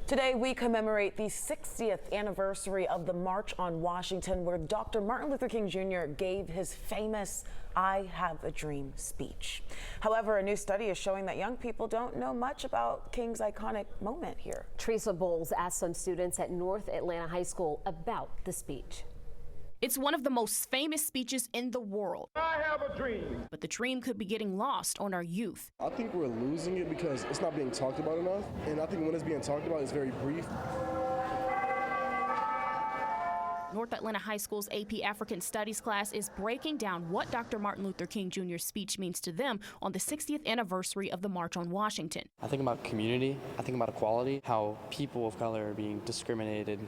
Today, we commemorate the 60th anniversary of the March on Washington, where Dr. Martin Luther King Jr. gave his famous "I Have a Dream" speech. However, a new study is showing that young people don't know much about King's iconic moment here. Teresa Bowles asked some students at North Atlanta High School about the speech. It's one of the most famous speeches in the world. I have a dream. But the dream could be getting lost on our youth. I think we're losing it because it's not being talked about enough. And I think when it's being talked about, it's very brief. North Atlanta High School's AP African Studies class is breaking down what Dr. Martin Luther King Jr.'s speech means to them on the 60th anniversary of the March on Washington. I think about community, I think about equality, how people of color are being discriminated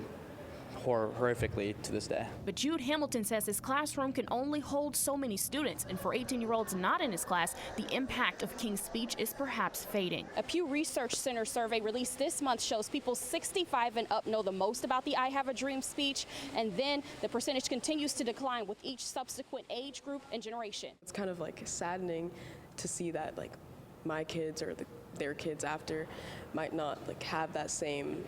horrifically to this day. But Jude Hamilton says his classroom can only hold so many students, and for 18-year-olds not in his class, the impact of King's speech is perhaps fading. A Pew Research Center survey released this month shows people 65 and up know the most about the "I Have a Dream" speech, and then the percentage continues to decline with each subsequent age group and generation. It's kind of like saddening to see that my kids or their kids after might not have that same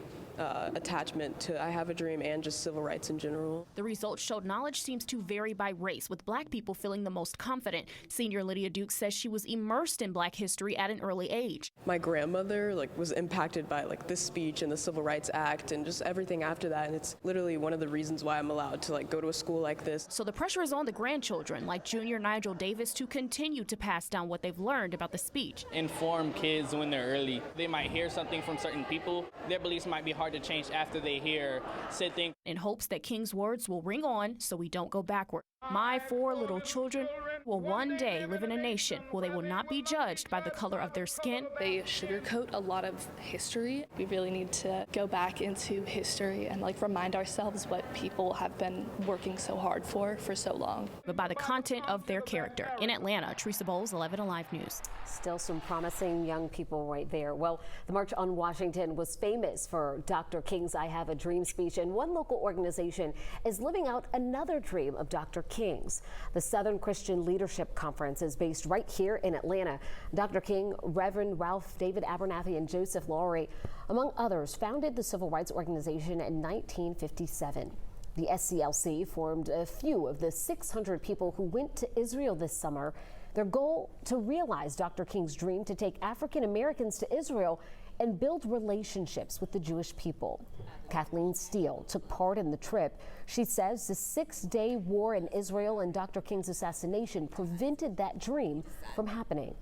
attachment to "I Have a Dream" and just civil rights in general. The results showed knowledge seems to vary by race, with Black people feeling the most confident. Senior Lydia Duke says she was immersed in Black history at an early age. My grandmother was impacted by this speech and the Civil Rights Act and just everything after that, and it's literally one of the reasons why I'm allowed to go to a school like this. So the pressure is on the grandchildren, like Junior Nigel Davis, to continue to pass down what they've learned about the speech. Inform kids when they're early. They might hear something from certain people. Their beliefs might be hard to change after they hear said thing. In hopes that King's words will ring on so we don't go backward. My 4 little children will one day live in a nation where they will not be judged by the color of their skin. They sugarcoat a lot of history. We really need to go back into history and remind ourselves what people have been working so hard for so long. But by the content of their character. In Atlanta, Teresa Bowles, 11 Alive News. Still some promising young people right there. Well, the March on Washington was famous for Dr. King's "I Have a Dream" speech, and one local organization is living out another dream of Dr. King's. The Southern Christian Leadership Conference is based right here in Atlanta. Dr. King, Reverend Ralph David Abernathy, and Joseph Lowry, among others, founded the civil rights organization in 1957. The SCLC formed a few of the 600 people who went to Israel this summer. Their goal, to realize Dr. King's dream to take African Americans to Israel and build relationships with the Jewish people. Cathelean Steele took part in the trip. She says the 6-day war in Israel and Dr. King's assassination prevented that dream from happening.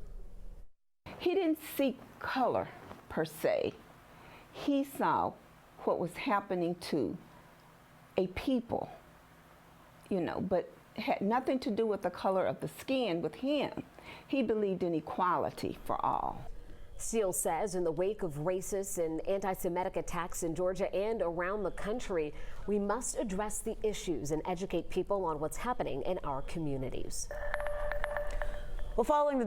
He didn't seek color per se. He saw what was happening to a people, but had nothing to do with the color of the skin with him. He believed in equality for all. Steele says in the wake of racist and anti-Semitic attacks in Georgia and around the country, we must address the issues and educate people on what's happening in our communities. Well, following the